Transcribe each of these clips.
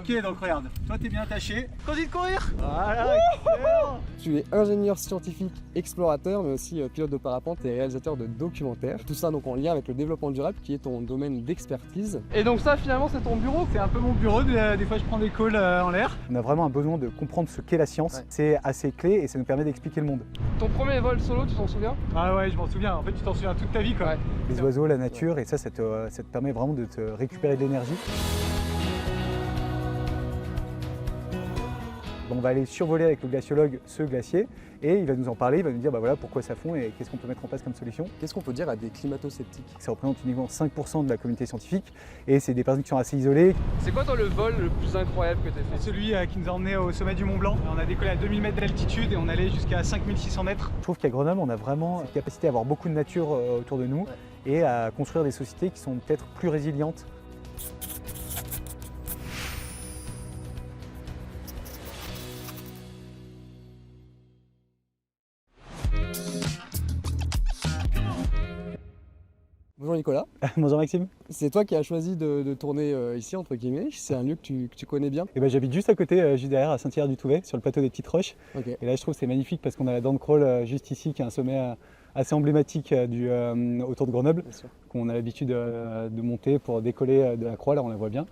Ok, donc regarde, toi t'es bien attaché. Continue de courir. Voilà, excellent. Tu es ingénieur scientifique, explorateur, mais aussi pilote de parapente et réalisateur de documentaires. Tout ça donc en lien avec le développement durable qui est ton domaine d'expertise. Et donc ça finalement c'est ton bureau? C'est un peu mon bureau, des fois je prends des calls en l'air. On a vraiment un besoin de comprendre ce qu'est la science. Ouais. C'est assez clé et ça nous permet d'expliquer le monde. Ton premier vol solo, tu t'en souviens? Ah ouais, je m'en souviens, en fait tu t'en souviens toute ta vie quoi. Ouais. Les oiseaux, la nature, et ça te permet vraiment de te récupérer de l'énergie. On va aller survoler avec le glaciologue ce glacier et il va nous en parler, il va nous dire bah voilà pourquoi ça fond et qu'est-ce qu'on peut mettre en place comme solution. Qu'est-ce qu'on peut dire à des climato-sceptiques? Ça représente uniquement 5% de la communauté scientifique et c'est des personnes qui sont assez isolées. C'est quoi toi le vol le plus incroyable que tu as fait? Celui qui nous a emmenés au sommet du Mont Blanc. On a décollé à 2000 mètres d'altitude et on allait jusqu'à 5600 mètres. Je trouve qu'à Grenoble on a vraiment cette capacité à avoir beaucoup de nature autour de nous et à construire des sociétés qui sont peut-être plus résilientes. Bonjour Nicolas, Bonjour Maxime. c'est toi qui as choisi de tourner ici entre guillemets, c'est un lieu que tu connais bien. Et ben, j'habite juste à côté, juste derrière à Saint-Hilaire-du-Touvet, sur le plateau des Petites Roches. Ok. Et là je trouve que c'est magnifique parce qu'on a la Dent de Crolles juste ici qui est un sommet assez emblématique autour de Grenoble, Bien sûr. qu'on a l'habitude de monter pour décoller de la croix, là on la voit bien.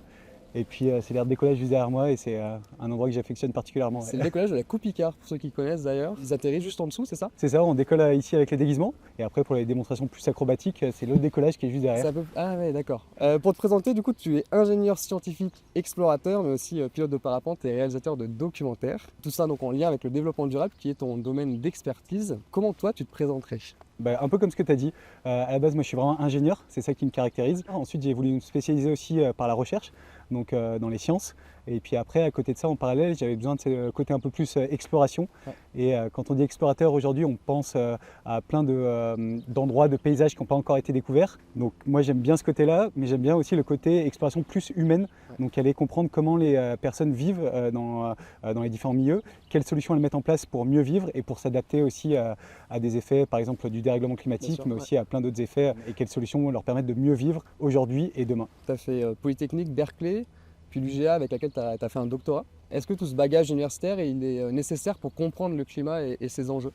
Et puis c'est l'air de décollage juste derrière moi et c'est un endroit que j'affectionne particulièrement. C'est le décollage de la Coupe Picard, pour ceux qui connaissent d'ailleurs. Ils atterrissent juste en dessous, c'est ça? C'est ça, on décolle ici avec les déguisements. Et après pour les démonstrations plus acrobatiques, c'est l'autre décollage qui est juste derrière. Ah ouais, d'accord. Pour te présenter, du coup, tu es ingénieur scientifique, explorateur, mais aussi pilote de parapente et réalisateur de documentaires. Tout ça donc en lien avec le développement durable qui est ton domaine d'expertise. Comment toi, tu te présenterais? Bah, un peu comme ce que tu as dit. À la base, moi je suis vraiment ingénieur, c'est ça qui me caractérise. Ensuite, j'ai voulu me spécialiser aussi par la recherche, donc dans les sciences. Et puis après, à côté de ça, en parallèle, j'avais besoin de ce côté un peu plus exploration. Ouais. Et quand on dit explorateur aujourd'hui, on pense à plein d'endroits, de paysages qui n'ont pas encore été découverts. Donc moi j'aime bien ce côté-là, mais j'aime bien aussi le côté exploration plus humaine. Ouais. Donc aller comprendre comment les personnes vivent dans les différents milieux, quelles solutions elles mettent en place pour mieux vivre et pour s'adapter aussi à des effets, par exemple du dérèglement climatique, sûr, mais aussi à plein d'autres effets, et quelles solutions leur permettent de mieux vivre aujourd'hui et demain. Tu as fait Polytechnique, Berkeley, puis l'UGA avec laquelle tu as fait un doctorat. Est-ce que tout ce bagage universitaire il est nécessaire pour comprendre le climat et ses enjeux?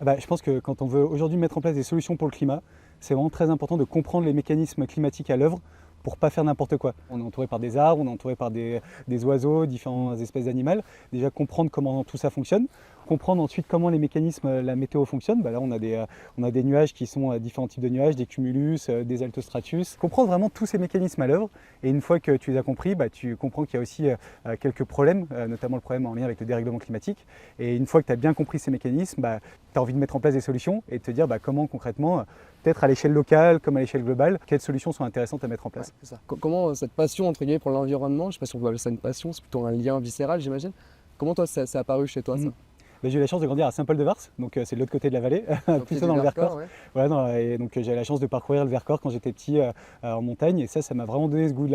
Je pense que quand on veut aujourd'hui mettre en place des solutions pour le climat, c'est vraiment très important de comprendre les mécanismes climatiques à l'œuvre pour ne pas faire n'importe quoi. On est entouré par des arbres, on est entouré par des oiseaux, différentes espèces d'animaux. Déjà comprendre comment tout ça fonctionne. Comprendre ensuite comment les mécanismes, la météo fonctionne. Là on a des nuages qui sont différents types de nuages, des cumulus, des altostratus. Comprendre vraiment tous ces mécanismes à l'œuvre et une fois que tu les as compris, tu comprends qu'il y a aussi quelques problèmes, notamment le problème en lien avec le dérèglement climatique. Et une fois que tu as bien compris ces mécanismes, tu as envie de mettre en place des solutions et de te dire comment concrètement, peut-être à l'échelle locale comme à l'échelle globale, quelles solutions sont intéressantes à mettre en place. Ouais, c'est ça. Comment cette passion entre guillemets pour l'environnement, je ne sais pas si on peut appeler ça une passion, c'est plutôt un lien viscéral j'imagine. Comment toi c'est apparu chez toi ça? J'ai eu la chance de grandir à Saint-Paul-de-Vars, donc c'est de l'autre côté de la vallée, plutôt dans le Vercors. Ouais. Voilà, et donc j'ai eu la chance de parcourir le Vercors quand j'étais petit en montagne et ça m'a vraiment donné ce goût de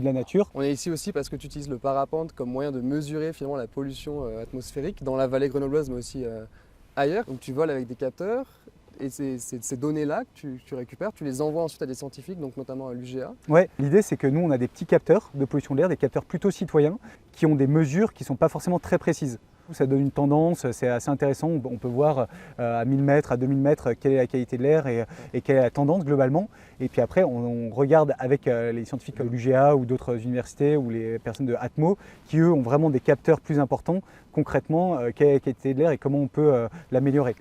la nature. On est ici aussi parce que tu utilises le parapente comme moyen de mesurer finalement la pollution atmosphérique dans la vallée grenobloise mais aussi ailleurs. Donc tu voles avec des capteurs et ces données-là que tu récupères, tu les envoies ensuite à des scientifiques, donc notamment à l'UGA. Ouais, l'idée c'est que nous on a des petits capteurs de pollution de l'air, des capteurs plutôt citoyens qui ont des mesures qui ne sont pas forcément très précises. Ça donne une tendance, c'est assez intéressant, on peut voir à 1000 mètres, à 2000 mètres quelle est la qualité de l'air et quelle est la tendance globalement. Et puis après on regarde avec les scientifiques de l'UGA ou d'autres universités ou les personnes de Atmo qui eux ont vraiment des capteurs plus importants concrètement quelle est la qualité de l'air et comment on peut l'améliorer.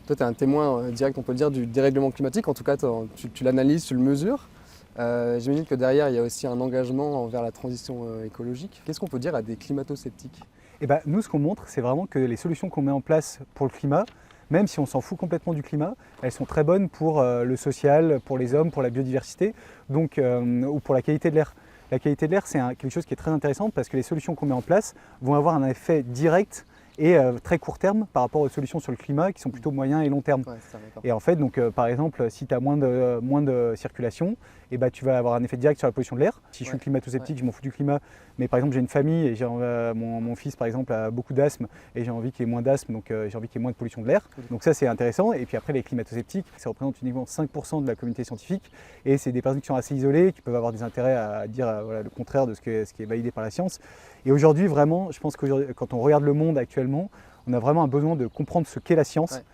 Toi tu es un témoin direct on peut le dire du dérèglement climatique, en tout cas tu l'analyses, tu le mesures. J'imagine que derrière il y a aussi un engagement envers la transition écologique. Qu'est-ce qu'on peut dire à des climato-sceptiques? Nous, ce qu'on montre, c'est vraiment que les solutions qu'on met en place pour le climat, même si on s'en fout complètement du climat, elles sont très bonnes pour le social, pour les hommes, pour la biodiversité, donc, ou pour la qualité de l'air. La qualité de l'air, c'est quelque chose qui est très intéressant parce que les solutions qu'on met en place vont avoir un effet direct et très court terme par rapport aux solutions sur le climat qui sont plutôt moyen et long terme. Ouais, c'est ça, d'accord. Et en fait, donc, par exemple, si tu as moins de circulation, et bah, tu vas avoir un effet direct sur la pollution de l'air. Si je suis climato-sceptique, je m'en fous du climat, mais par exemple j'ai une famille et mon fils par exemple a beaucoup d'asthme et j'ai envie qu'il y ait moins d'asthme, donc j'ai envie qu'il y ait moins de pollution de l'air. Donc ça c'est intéressant. Et puis après les climato-sceptiques, ça représente uniquement 5% de la communauté scientifique et c'est des personnes qui sont assez isolées, qui peuvent avoir des intérêts à dire voilà, le contraire de ce qui est validé par la science. Et aujourd'hui vraiment, je pense que quand on regarde le monde actuellement, on a vraiment un besoin de comprendre ce qu'est la science,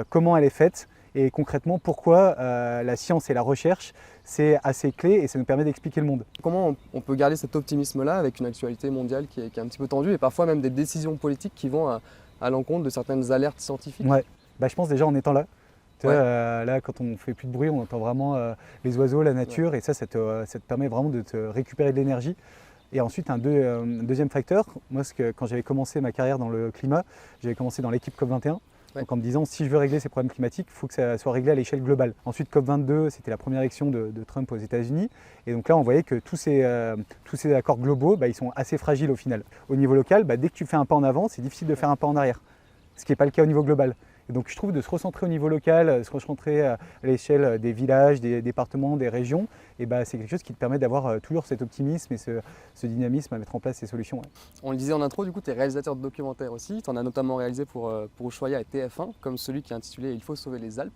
comment elle est faite, et concrètement pourquoi la science et la recherche c'est assez clé et ça nous permet d'expliquer le monde. Comment on peut garder cet optimisme-là avec une actualité mondiale qui est un petit peu tendue et parfois même des décisions politiques qui vont à l'encontre de certaines alertes scientifiques? Ouais, bah, je pense déjà en étant là. Tu vois, là, quand on fait plus de bruit, on entend vraiment les oiseaux, la nature, et ça te permet vraiment de te récupérer de l'énergie. Et ensuite, un deuxième facteur, moi, quand j'avais commencé ma carrière dans le climat, j'avais commencé dans l'équipe COP21. Donc en me disant, si je veux régler ces problèmes climatiques, il faut que ça soit réglé à l'échelle globale. Ensuite, COP22, c'était la première élection de Trump aux États-Unis. Et donc là, on voyait que tous ces accords globaux, bah, ils sont assez fragiles au final. Au niveau local, bah, dès que tu fais un pas en avant, c'est difficile de faire un pas en arrière. Ce qui n'est pas le cas au niveau global. Et donc je trouve de se recentrer au niveau local, de se recentrer à l'échelle des villages, des départements, des régions, et bah, c'est quelque chose qui te permet d'avoir toujours cet optimisme et ce dynamisme à mettre en place ces solutions. Ouais. On le disait en intro, du coup, tu es réalisateur de documentaires aussi. Tu en as notamment réalisé pour Ushuaïa et TF1, comme celui qui est intitulé « Il faut sauver les Alpes ».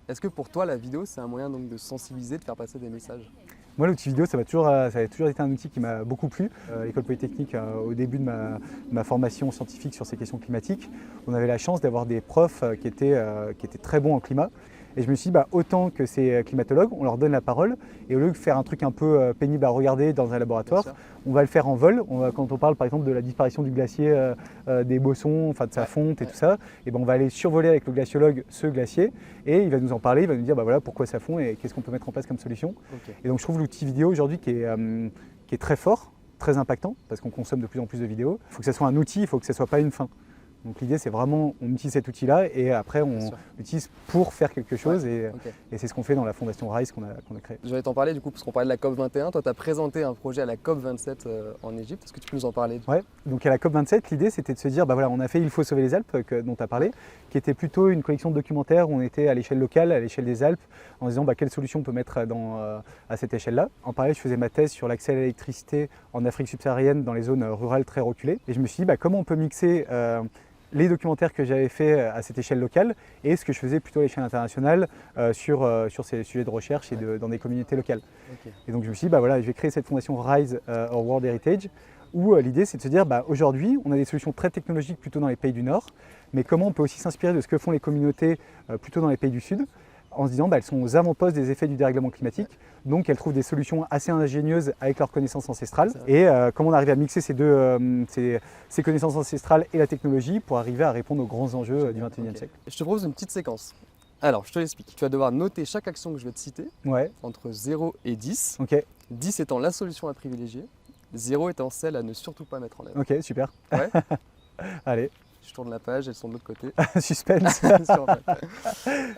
Est-ce que pour toi, la vidéo, c'est un moyen donc, de sensibiliser, de faire passer des messages? Moi, l'outil vidéo, ça a toujours été un outil qui m'a beaucoup plu. À l'école polytechnique, au début de ma formation scientifique sur ces questions climatiques, on avait la chance d'avoir des profs qui étaient très bons en climat. Et je me suis dit, bah, autant que ces climatologues, on leur donne la parole. Et au lieu de faire un truc un peu pénible à regarder dans un laboratoire, on va le faire en vol. Quand on parle par exemple de la disparition du glacier des Bossons, enfin de sa fonte et tout ça, et ben on va aller survoler avec le glaciologue ce glacier et il va nous en parler, il va nous dire bah, voilà, pourquoi ça fond et qu'est-ce qu'on peut mettre en place comme solution. Et donc je trouve l'outil vidéo aujourd'hui qui est très fort, très impactant, parce qu'on consomme de plus en plus de vidéos. Il faut que ça soit un outil, il ne faut que ça ne soit pas une fin. Donc l'idée c'est vraiment, on utilise cet outil-là et après on l'utilise pour faire quelque chose et c'est ce qu'on fait dans la fondation RISE qu'on a créée. Je vais t'en parler du coup parce qu'on parlait de la COP21. Toi tu as présenté un projet à la COP27 en Égypte. Est-ce que tu peux nous en parler? Ouais, donc à la COP27 l'idée c'était de se dire, bah voilà, on a fait Il faut sauver les Alpes dont tu as parlé, qui était plutôt une collection de documentaires où on était à l'échelle locale, à l'échelle des Alpes, en se disant bah, quelle solution on peut mettre à cette échelle-là. En parallèle je faisais ma thèse sur l'accès à l'électricité en Afrique subsaharienne dans les zones rurales très reculées et je me suis dit bah, comment on peut mixer les documentaires que j'avais fait à cette échelle locale et ce que je faisais plutôt à l'échelle internationale sur ces sujets de recherche et dans des communautés locales. Et donc je me suis dit, bah voilà, je vais créer cette fondation RISE or World Heritage où l'idée c'est de se dire, bah, aujourd'hui on a des solutions très technologiques plutôt dans les pays du Nord, mais comment on peut aussi s'inspirer de ce que font les communautés plutôt dans les pays du Sud, en se disant bah, elles sont aux avant-postes des effets du dérèglement climatique, donc elles trouvent des solutions assez ingénieuses avec leurs connaissances ancestrales. Et comment on arrive à mixer ces connaissances ancestrales et la technologie pour arriver à répondre aux grands enjeux du XXIe siècle. Je te propose une petite séquence. Alors, je te l'explique. Tu vas devoir noter chaque action que je vais te citer entre 0 et 10. 10 étant la solution à privilégier, 0 étant celle à ne surtout pas mettre en œuvre. Ok, super. Ouais. Allez. Je tourne la page, elles sont de l'autre côté. Suspense. Il y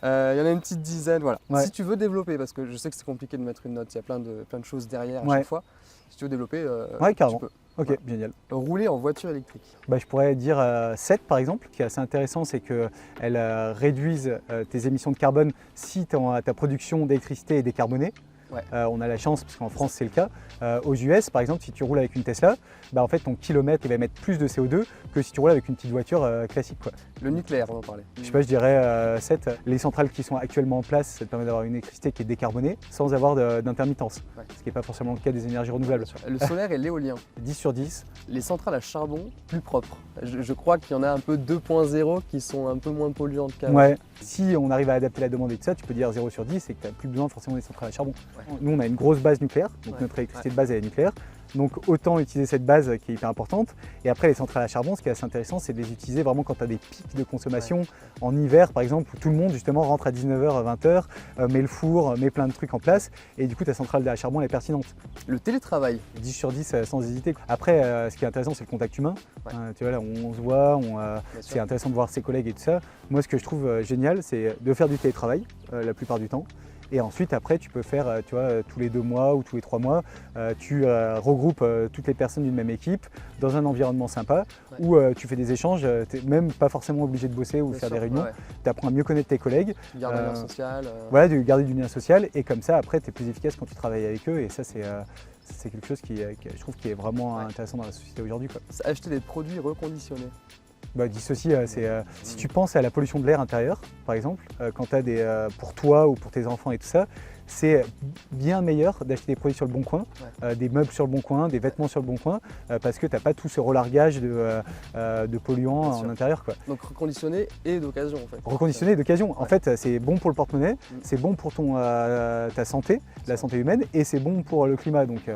en a une petite dizaine, voilà. Si tu veux développer, parce que je sais que c'est compliqué de mettre une note, il y a plein de choses derrière à chaque fois. Si tu veux développer, carrément. tu peux. Ok, génial. Rouler en voiture électrique. Bah, je pourrais dire 7 par exemple. Ce qui est assez intéressant, c'est qu'elles réduisent tes émissions de carbone si ta production d'électricité est décarbonée. On a la chance, parce qu'en France c'est le cas. Aux US par exemple, si tu roules avec une Tesla, bah, en fait ton kilomètre il va émettre plus de CO2 que si tu roules avec une petite voiture classique. Quoi. Le nucléaire, on en parlait. Je sais pas, je dirais 7. Les centrales qui sont actuellement en place, ça te permet d'avoir une électricité qui est décarbonée sans avoir d'intermittence, ce qui n'est pas forcément le cas des énergies renouvelables. Le solaire et l'éolien. 10 sur 10. Les centrales à charbon plus propres. Je crois qu'il y en a un peu 2.0 qui sont un peu moins polluantes qu'avant. Ouais. Si on arrive à adapter la demande et tout ça, tu peux dire 0 sur 10 et que tu n'as plus besoin forcément des centrales à charbon. Nous, on a une grosse base nucléaire, donc notre électricité de base elle est nucléaire. Donc autant utiliser cette base qui est hyper importante. Et après les centrales à charbon, ce qui est assez intéressant, c'est de les utiliser vraiment quand tu as des pics de consommation en hiver par exemple, où tout le monde justement rentre à 19h, 20h, met le four, met plein de trucs en place et du coup ta centrale à charbon elle est pertinente. Le télétravail. 10 sur 10 sans hésiter. Après ce qui est intéressant c'est le contact humain. Tu vois là on se voit, c'est intéressant de voir ses collègues et tout ça. Moi ce que je trouve génial c'est de faire du télétravail la plupart du temps. Et ensuite, après, tu peux faire, tu vois, tous les 2 mois ou tous les 3 mois, tu regroupes toutes les personnes d'une même équipe dans un environnement sympa où tu fais des échanges, tu n'es même pas forcément obligé de bosser ou Bien faire sûr, des réunions. ouais. Tu apprends à mieux connaître tes collègues. Tu gardes un lien social. Voilà, de garder du lien social et comme ça, après, tu es plus efficace quand tu travailles avec eux et ça, c'est quelque chose qui, je trouve, qui est vraiment intéressant dans la société aujourd'hui, quoi. Acheter des produits reconditionnés. Bah, dis ceci, si tu penses à la pollution de l'air intérieur, par exemple, quand tu as pour toi ou pour tes enfants et tout ça, c'est bien meilleur d'acheter des produits sur le bon coin, des meubles sur le bon coin, des vêtements sur le bon coin, parce que tu n'as pas tout ce relargage de polluants en intérieur, quoi. Donc reconditionné et d'occasion en fait. Reconditionné d'occasion. En fait, c'est bon pour le porte-monnaie, c'est bon pour ta santé, la santé humaine, et c'est bon pour le climat. Donc,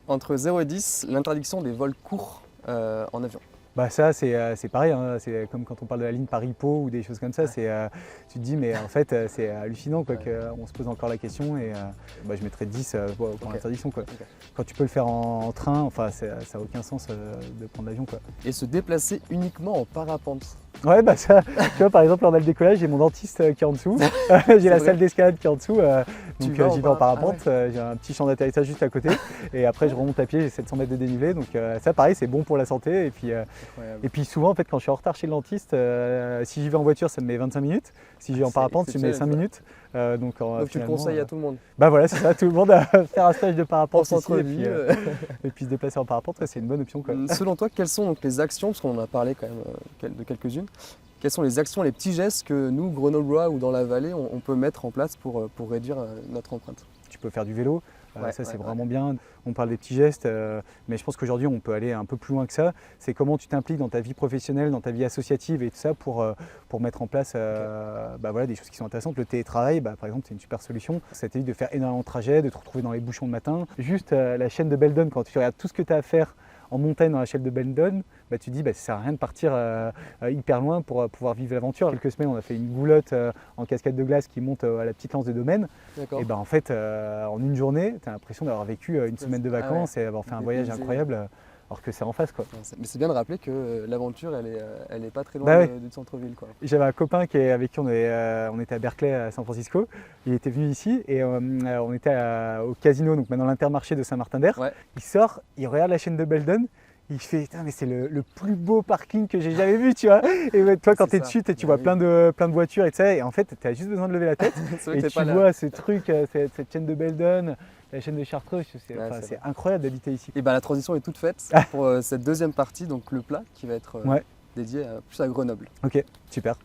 Entre 0 et 10, l'interdiction des vols courts en avion. bah ça, c'est pareil, hein. C'est comme quand on parle de la ligne Paris-Pau ou des choses comme ça. Tu te dis, mais en fait, c'est hallucinant quoi, qu'on se pose encore la question. Et bah, je mettrais 10 pour l'interdiction, quoi. Quand tu peux le faire en train, enfin, ça n'a aucun sens de prendre l'avion, quoi. Et se déplacer uniquement en parapente. Ouais, bah ça, tu vois, par exemple, lors de le décollage, j'ai mon dentiste qui est en dessous, j'ai la salle d'escalade qui est en dessous, donc j'y vais en parapente, j'ai un petit champ d'atterrissage juste à côté, et après je remonte à pied, j'ai 700 mètres de dénivelé, donc ça pareil, c'est bon pour la santé, et puis souvent en fait quand je suis en retard chez le dentiste, si j'y vais en voiture ça me met 25 minutes, si j'y vais en parapente je mets 5 minutes. Donc tu le conseilles à tout le monde. Bah voilà, c'est ça, tout le monde à faire un stage de parapente En ici, et puis se déplacer en parapente, c'est une bonne option, quoi. Selon toi, quelles sont donc les actions, parce qu'on en a parlé quand même de quelques-unes, quelles sont les actions, les petits gestes que nous, Grenoblois ou dans la vallée, on peut mettre en place pour réduire notre empreinte? Tu peux faire du vélo, ça c'est vraiment bien. On parle des petits gestes, mais je pense qu'aujourd'hui on peut aller un peu plus loin que ça. C'est comment tu t'impliques dans ta vie professionnelle, dans ta vie associative et tout ça pour mettre en place bah voilà, des choses qui sont intéressantes. Le télétravail, bah, par exemple, c'est une super solution. Ça t'évite de faire énormément de trajets, de te retrouver dans les bouchons le matin. Juste la chaîne de Beldon, quand tu regardes tout ce que tu as à faire en montagne dans la chaîne de Beldon, bah, tu te dis bah, ça sert à rien de partir hyper loin pour pouvoir vivre l'aventure. Quelques semaines, on a fait une goulotte en cascade de glace qui monte à la petite lance de Domaine. Et bah, en fait, en une journée, tu as l'impression d'avoir vécu une semaine de vacances et avoir fait un voyage incroyable, alors que c'est en face, quoi. Mais c'est bien de rappeler que l'aventure, elle est pas très loin du centre-ville, quoi. J'avais un copain avec qui on était à Berkeley, à San Francisco. Il était venu ici et on était au casino, donc maintenant l'Intermarché de Saint-Martin-d'Air. Il sort, il regarde la chaîne de Beldon. Il fait, mais c'est le plus beau parking que j'ai jamais vu, tu vois. Et toi, quand tu es dessus, tu vois plein de voitures et tout ça. Et en fait, tu as juste besoin de lever la tête. Et tu vois ce truc, cette chaîne de Beldon, la chaîne de Chartreux. C'est incroyable d'habiter ici. Et bah, la transition est toute faite pour cette deuxième partie, donc le plat qui va être dédié plus à Grenoble. Ok, super.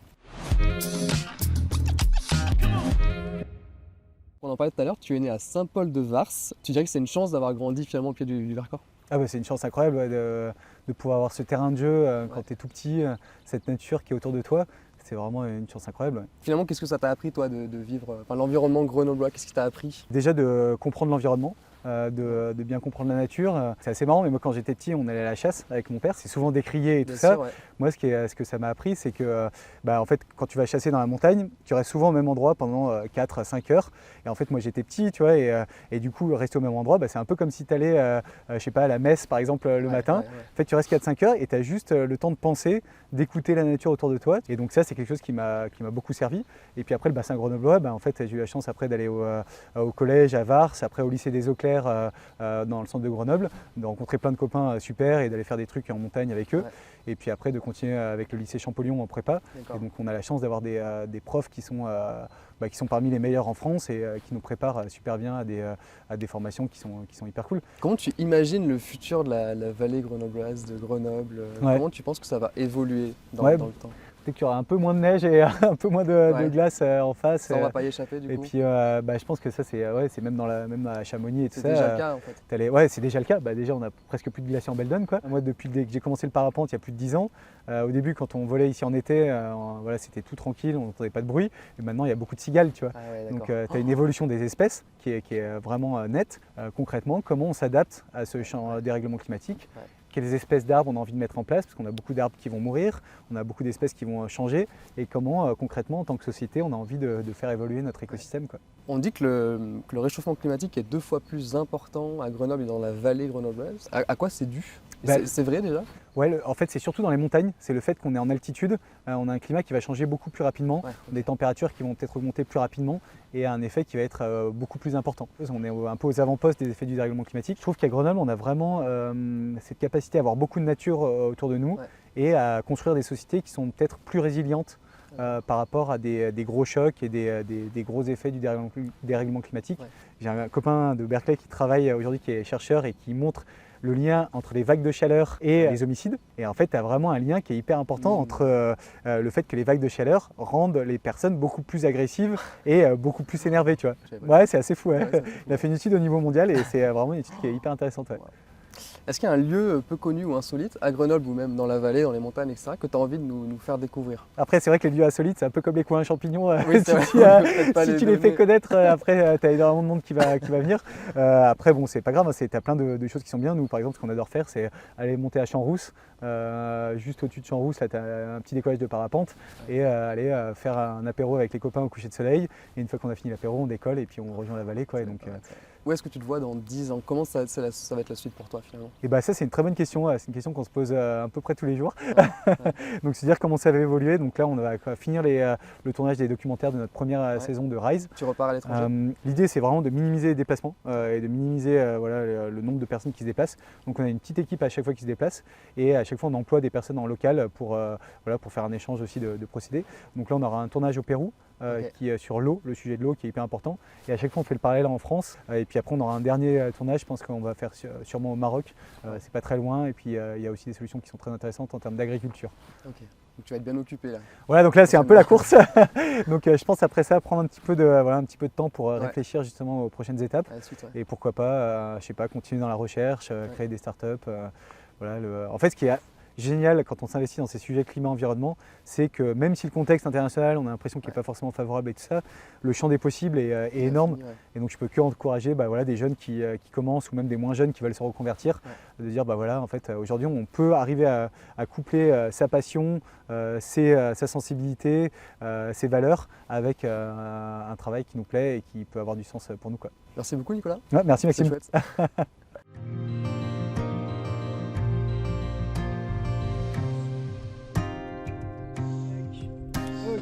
On en parlait tout à l'heure, tu es né à Saint-Paul-de-Vars. Tu dirais que c'est une chance d'avoir grandi finalement au pied du Vercors? Ah bah, c'est une chance incroyable de pouvoir avoir ce terrain de jeu quand tu es tout petit, cette nature qui est autour de toi. C'est vraiment une chance incroyable. Finalement, qu'est-ce que ça t'a appris, toi, de vivre l'environnement grenoblois? Qu'est-ce qui t'a appris? Déjà de comprendre l'environnement. De bien comprendre la nature. C'est assez marrant, mais moi quand j'étais petit, on allait à la chasse avec mon père, c'est souvent décrié et tout ça. Moi ce que ça m'a appris, c'est que en fait, quand tu vas chasser dans la montagne, tu restes souvent au même endroit pendant 4 à 5 heures. Et en fait, moi j'étais petit, tu vois, et du coup, rester au même endroit, c'est un peu comme si tu allais, je sais pas, à la messe par exemple le matin. En fait, tu restes 4-5 heures et tu as juste le temps de penser, d'écouter la nature autour de toi. Et donc ça, c'est quelque chose qui m'a beaucoup servi. Et puis après, le bassin grenoblois, en fait, j'ai eu la chance après d'aller au collège à Vars, après au lycée des Eaux Claires dans le centre de Grenoble, de rencontrer plein de copains super et d'aller faire des trucs en montagne avec eux. Et puis après de continuer avec le lycée Champollion en prépa. Et donc on a la chance d'avoir des profs qui sont parmi les meilleurs en France et qui nous préparent super bien à des formations qui sont hyper cool. Comment tu imagines le futur de la vallée grenobloise, de Grenoble? Comment tu penses que ça va évoluer dans le temps? Peut-être qu'il y aura un peu moins de neige et un peu moins de glace en face. Ça, on va pas y échapper du coup. Et puis je pense que ça c'est même dans la Chamonix et tout ça. C'est déjà le cas en fait. C'est déjà le cas. Déjà on a presque plus de glaciers en Beldon, quoi. Moi depuis que j'ai commencé le parapente il y a plus de 10 ans, au début quand on volait ici en été, c'était tout tranquille, on n'entendait pas de bruit. Et maintenant il y a beaucoup de cigales, tu vois. Donc tu as une évolution des espèces qui est vraiment nette. Concrètement, comment on s'adapte à ce dérèglement climatique? Quelles espèces d'arbres on a envie de mettre en place, parce qu'on a beaucoup d'arbres qui vont mourir, on a beaucoup d'espèces qui vont changer, et comment concrètement en tant que société on a envie de faire évoluer notre écosystème, quoi. On dit que le réchauffement climatique est 2 fois plus important à Grenoble et dans la vallée grenobloise. À quoi c'est dû? C'est vrai déjà? Ouais, en fait, c'est surtout dans les montagnes. C'est le fait qu'on est en altitude. On a un climat qui va changer beaucoup plus rapidement, des températures qui vont peut-être augmenter plus rapidement et un effet qui va être beaucoup plus important. On est un peu aux avant-postes des effets du dérèglement climatique. Je trouve qu'à Grenoble, on a vraiment cette capacité à avoir beaucoup de nature autour de nous et à construire des sociétés qui sont peut-être plus résilientes par rapport à des gros chocs et des gros effets du dérèglement climatique. J'ai un copain de Berkeley qui travaille aujourd'hui, qui est chercheur et qui montre le lien entre les vagues de chaleur et les homicides. Et en fait, tu as vraiment un lien qui est hyper important entre le fait que les vagues de chaleur rendent les personnes beaucoup plus agressives et beaucoup plus énervées, tu vois. Ouais, c'est assez fou. Ouais. Il a fait une étude au niveau mondial et c'est vraiment une étude qui est hyper intéressante. Ouais. Est-ce qu'il y a un lieu peu connu ou insolite, à Grenoble ou même dans la vallée, dans les montagnes, etc., que tu as envie de nous faire découvrir? Après, c'est vrai que les lieux insolites, c'est un peu comme les coins champignons. Oui, si tu les fais connaître, après, tu as énormément de monde qui va venir. Après, bon, c'est pas grave, tu as plein de choses qui sont bien. Nous, par exemple, ce qu'on adore faire, c'est aller monter à Champs-Rousse. Juste au-dessus de Champs-Rousse, là, tu as un petit décollage de parapente et aller faire un apéro avec les copains au coucher de soleil. Et une fois qu'on a fini l'apéro, on décolle et puis on rejoint la vallée, quoi. Et donc, où est-ce que tu te vois dans 10 ans? Comment ça va être la suite pour toi finalement? Et bah ça c'est une très bonne question, c'est une question qu'on se pose à peu près tous les jours. Donc se dire comment ça va évoluer. Donc là on va finir le tournage des documentaires de notre première saison de Rise. Tu repars à l'étranger? L'idée c'est vraiment de minimiser les déplacements et de minimiser le nombre de personnes qui se déplacent. Donc on a une petite équipe à chaque fois qui se déplace et à chaque fois on emploie des personnes en local pour faire un échange aussi de procédés. Donc là on aura un tournage au Pérou. Qui est sur l'eau, le sujet de l'eau qui est hyper important. Et à chaque fois on fait le parallèle en France. Et puis après on aura un dernier tournage, je pense qu'on va faire sûrement au Maroc. C'est pas très loin. Et puis il y a aussi des solutions qui sont très intéressantes en termes d'agriculture. Ok, donc tu vas être bien occupé là. Voilà, donc là c'est un peu la course. Donc je pense après ça prendre un petit peu de temps pour réfléchir justement aux prochaines étapes. Et pourquoi pas, je sais pas, continuer dans la recherche, créer des startups. En fait ce qui est génial quand on s'investit dans ces sujets climat-environnement, c'est que même si le contexte international, on a l'impression qu'il n'est pas forcément favorable et tout ça, le champ des possibles est énorme. Et donc je peux que encourager des jeunes qui commencent ou même des moins jeunes qui veulent se reconvertir, de dire en fait aujourd'hui on peut arriver à coupler sa passion, sa sensibilité, ses valeurs avec un travail qui nous plaît et qui peut avoir du sens pour nous, quoi. Merci beaucoup Nicolas. Ouais, merci Maxime.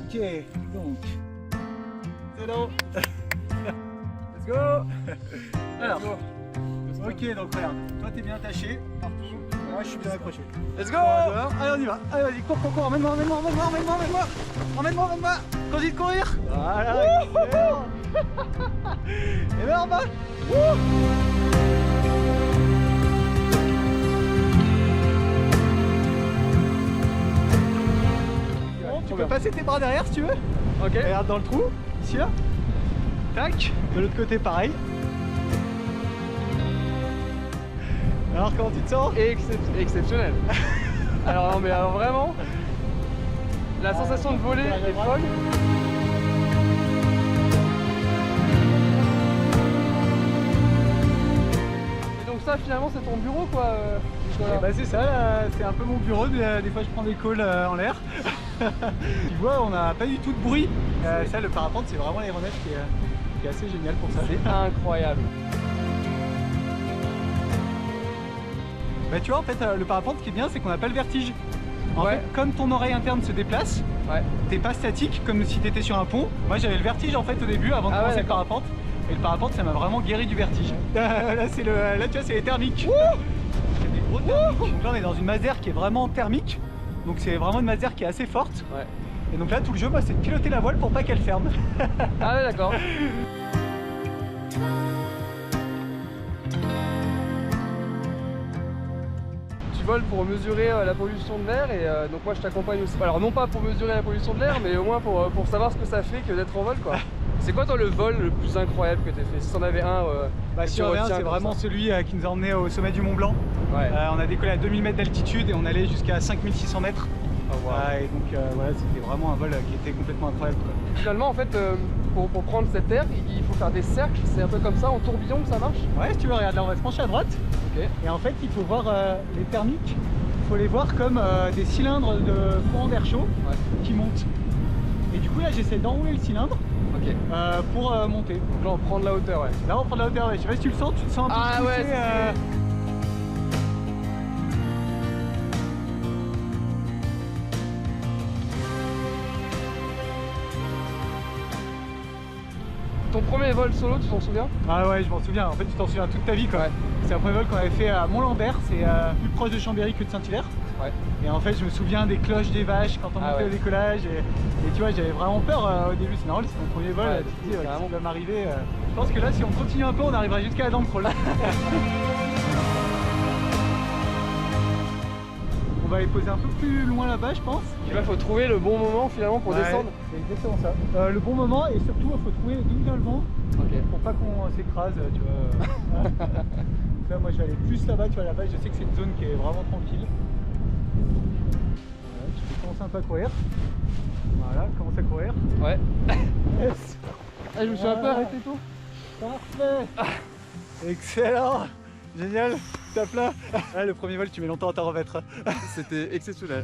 Ok, donc, c'est long. Let's go. Alors, ok, donc regarde, toi t'es bien attaché partout, moi je suis bien accroché. Let's go. Allez on y va, allez vas-y, cours, emmène-moi. Continue de courir. Voilà, excellent. Et bien en bas. Tu peux passer tes bras derrière si tu veux. Ok. Regarde dans le trou, ici là. Tac, de l'autre côté pareil. Alors comment tu te sens? Exceptionnel. Alors vraiment, la sensation de voler est folle. Et donc ça finalement c'est ton bureau quoi, Nicolas? Bah c'est ça, c'est un peu mon bureau, des fois je prends des calls en l'air. Tu vois, on n'a pas du tout de bruit. Ça, le parapente, c'est vraiment l'aéronef qui est assez génial pour ça. C'est incroyable. Bah tu vois, en fait, le parapente, ce qui est bien, c'est qu'on n'a pas le vertige. En fait, comme ton oreille interne se déplace, t'es pas statique comme si t'étais sur un pont. Moi, j'avais le vertige en fait au début, avant de commencer le parapente. Et le parapente, ça m'a vraiment guéri du vertige. Là, tu vois, c'est les thermiques. C'est des gros thermiques. Donc là, on est dans une Mazda qui est vraiment thermique. Donc c'est vraiment une Mazda qui est assez forte. Et donc là tout le jeu c'est de piloter la voile pour pas qu'elle ferme. Ah ouais d'accord. Tu voles pour mesurer la pollution de l'air et donc moi je t'accompagne aussi. Alors non pas pour mesurer la pollution de l'air mais au moins pour savoir ce que ça fait que d'être en vol quoi. C'est quoi toi le vol le plus incroyable que tu as fait? Si t'en avais un si on revient, c'est vraiment celui qui nous a emmené au sommet du Mont Blanc. On a décollé à 2000 mètres d'altitude et on allait jusqu'à 5600 mètres. Et donc voilà, c'était vraiment un vol qui était complètement incroyable quoi. Finalement en fait pour prendre cette air il faut faire des cercles, c'est un peu comme ça en tourbillon que ça marche? Ouais si tu veux, regarde là on va se pencher à droite. Et en fait il faut voir les thermiques, il faut les voir comme des cylindres de courant d'air chaud qui montent. Et du coup là j'essaie d'enrouler le cylindre pour monter. Donc là on prend de la hauteur Là on prend de la hauteur, je sais pas si tu le sens un peu pousser, Ton premier vol solo, tu t'en souviens? Ah ouais, je m'en souviens. En fait, tu t'en souviens toute ta vie quoi. Ouais. C'est un premier vol qu'on avait fait à Mont-Lambert, c'est plus proche de Chambéry que de Saint-Hilaire. Ouais. Et en fait, je me souviens des cloches des vaches quand on montait au décollage. Et tu vois, j'avais vraiment peur au début. C'est normal, c'est mon premier vol. Ouais, tu te dis, qu'est-ce qui va m'arriver? Je pense que là, si on continue un peu, on arrivera jusqu'à la dent de crawl. On va aller poser un peu plus loin là-bas, je pense. Là, il faut trouver le bon moment finalement pour descendre. C'est exactement ça. Le bon moment et surtout, il faut trouver d'où vient le vent. Ok. Pour pas qu'on s'écrase, tu vois. Là, moi, je vais aller plus là-bas, tu vois. Là-bas, je sais que c'est une zone qui est vraiment tranquille. Voilà, je peux commencer un peu à courir. Voilà, commence à courir. Ouais. Yes. Ah, je me suis un peu arrêté tôt. Parfait. Excellent. Génial. Tape là. Ah, le premier vol, tu mets longtemps à t'en remettre. C'était exceptionnel.